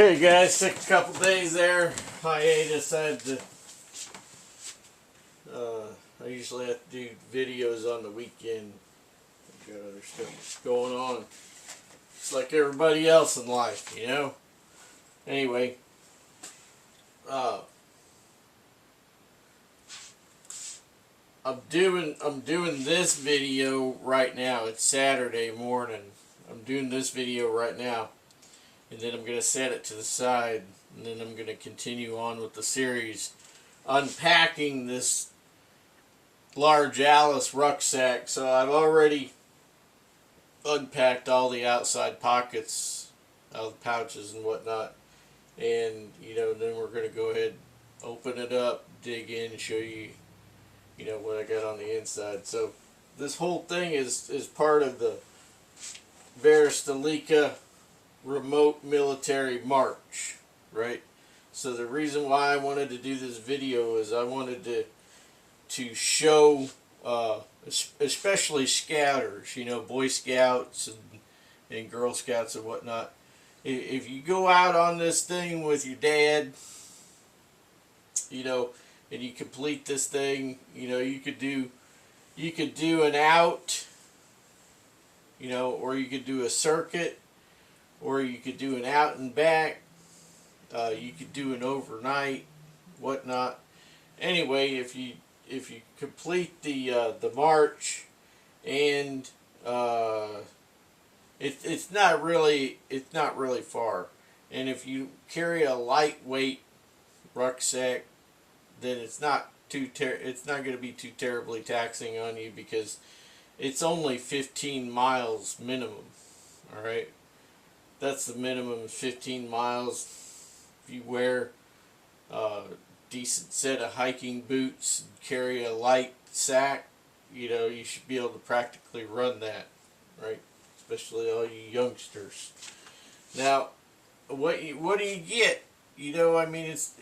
Okay guys, took a couple days there. Hiatus. I usually have to do videos on the weekend. I've got other stuff going on. It's like everybody else in life, you know. Anyway, I'm doing this video right now. It's Saturday morning. I'm doing this video right now. And then I'm going to set it to the side, and then I'm going to continue on with the series unpacking this large Alice rucksack. So I've already unpacked all the outside pockets, all the pouches and whatnot, and then we're going to go ahead, open it up, dig in, and show you what I got on the inside. So this whole thing is part of the Verusteleka Remote Military March, right? So the reason why I wanted to do this video is I wanted to show especially scouters, Boy Scouts and Girl Scouts and whatnot. If you go out on this thing with your dad, and you complete this thing, you could do an out, or you could do a circuit, or you could do an out and back. You could do an overnight, whatnot. Anyway, if you complete the march, and it's not really far, and if you carry a lightweight rucksack, then it's not going to be too terribly taxing on you, because it's only 15 miles minimum. All right. That's the minimum, 15 miles. If you wear a decent set of hiking boots and carry a light sack, you should be able to practically run that, right? Especially all you youngsters. Now, what do you get? It's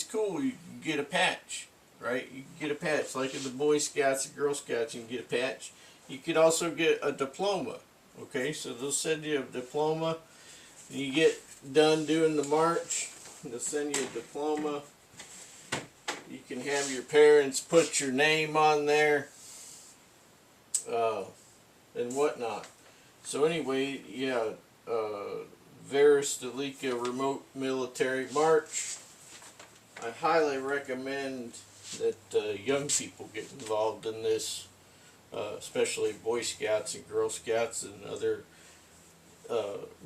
cool. You can get a patch, right? You can get a patch. Like in the Boy Scouts and Girl Scouts, you can get a patch. You could also get a diploma. Okay, so they'll send you a diploma. You get done doing the march, they'll send you a diploma. You can have your parents put your name on there, and whatnot. So anyway, yeah, Verusteleka Remote Military March. I highly recommend that young people get involved in this. Especially Boy Scouts and Girl Scouts and other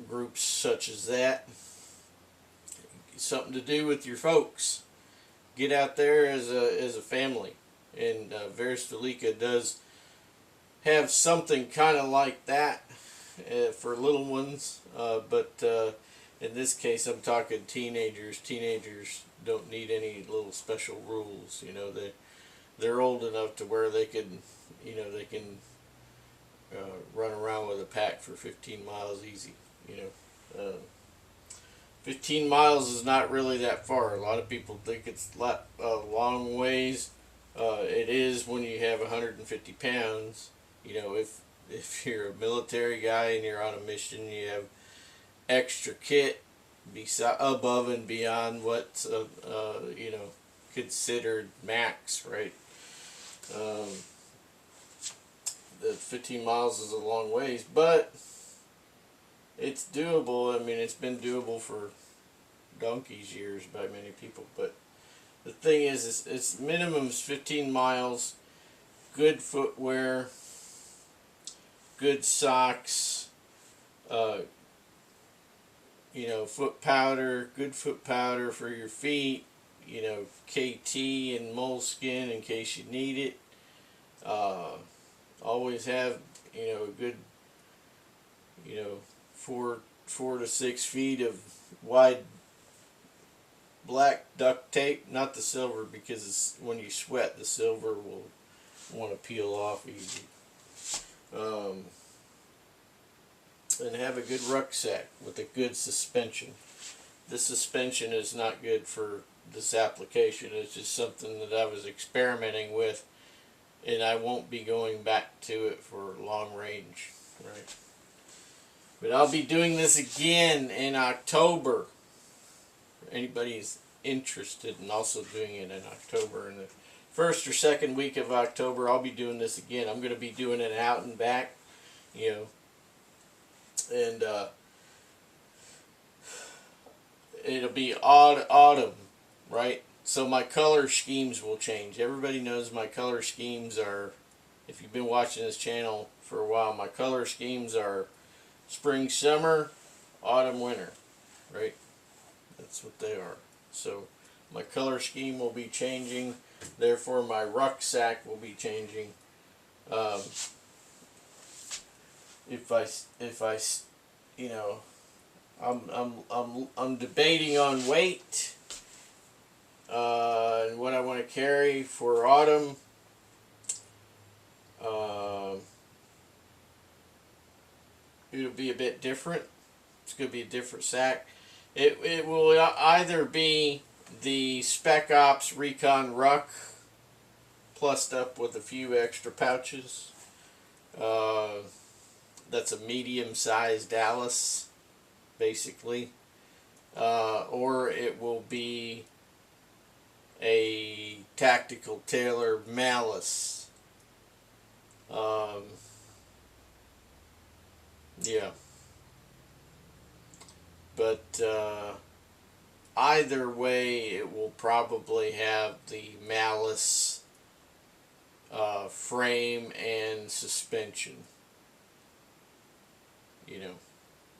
groups such as that. Something to do with your folks. Get out there as a family. And Verusteleka does have something kind of like that for little ones. But in this case, I'm talking teenagers. Teenagers don't need any little special rules. They're old enough to where they can run around with a pack for 15 miles easy. 15 miles is not really that far. A lot of people think it's a long ways. It is when you have 150 pounds. If you're a military guy and you're on a mission, you have extra kit above and beyond what's considered max, right? The 15 miles is a long ways, but it's doable. It's been doable for donkey's years by many people. But the thing is, it's minimum 15 miles. Good footwear, good socks, foot powder, good foot powder for your feet. KT and moleskin in case you need it. Always have, a good, 4 to 6 feet of wide black duct tape, not the silver, because when you sweat, the silver will want to peel off easy. And have a good rucksack with a good suspension. The suspension is not good for this application. It's just something that I was experimenting with, and I won't be going back to it for long range, right? But I'll be doing this again in October. For anybody who's interested in also doing it in October. In the first or second week of October, I'll be doing this again. I'm going to be doing it out and back, you know. And it'll be autumn, right? So my color schemes will change. Everybody knows my color schemes are, if you've been watching this channel for a while, my color schemes are spring, summer, autumn, winter, right? That's what they are. So my color scheme will be changing. Therefore, my rucksack will be changing. If I, you know, I'm debating on weight and what I want to carry for autumn. It'll be a bit different. It's going to be a different sack. It will either be the Spec Ops Recon Ruck plussed up with a few extra pouches. That's a medium-sized Dallas, basically. Or it will be a Tactical Tailor Malice. Yeah. But either way, it will probably have the Malice frame and suspension. You know,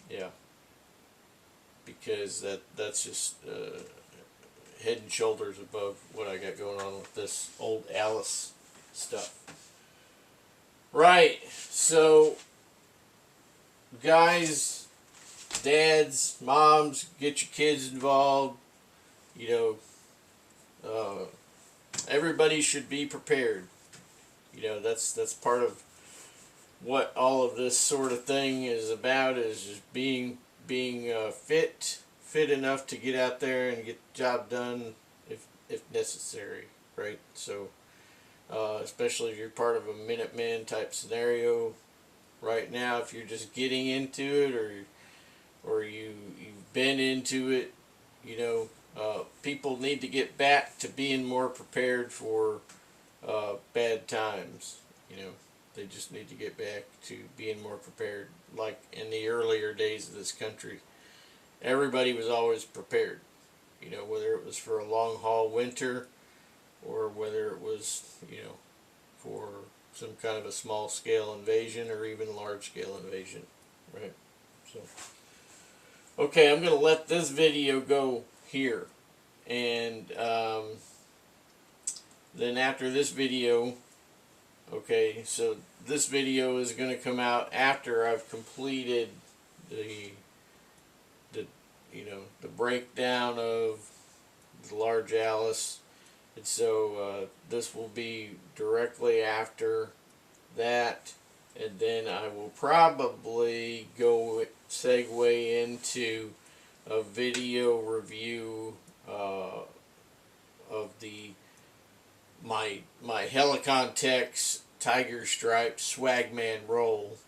yeah. Because that's just head and shoulders above what I got going on with this old Alice stuff. Right, so guys, dads, moms, get your kids involved. You know, everybody should be prepared. You know, that's part of what all of this sort of thing is about, is just being fit enough to get out there and get the job done if necessary, right? So especially if you're part of a Minuteman type scenario right now, if you're just getting into it, or you've been into it, you know, people need to get back to being more prepared for bad times. You know, they just need to get back to being more prepared. Like in the earlier days of this country, everybody was always prepared. You know, whether it was for a long haul winter, or whether it was, you know, for some kind of a small scale invasion or even large scale invasion, right? So, okay, I'm going to let this video go here, and then after this video, okay, so this video is going to come out after I've completed the you know, the breakdown of the large Alice. And so this will be directly after that, and then I will probably segue into a video review of my Helicon Tex Tiger Stripe Swagman roll.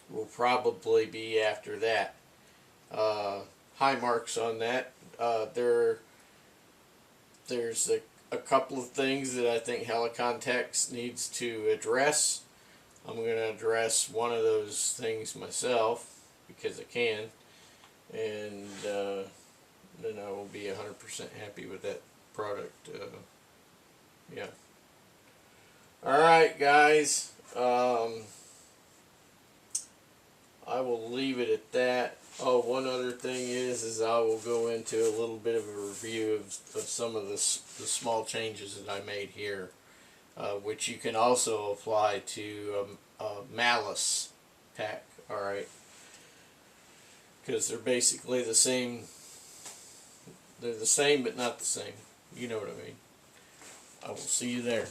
Will probably be after that. High marks on that. There's a couple of things that I think Helicon Tex needs to address. I'm going to address one of those things myself because I can, and then I will be 100% happy with that product. Yeah. Alright, guys. I will leave it at that. Oh, one other thing is I will go into a little bit of a review of some of the small changes that I made here, which you can also apply to a Malice pack, alright? Because they're basically the same. They're the same, but not the same. You know what I mean. I will see you there.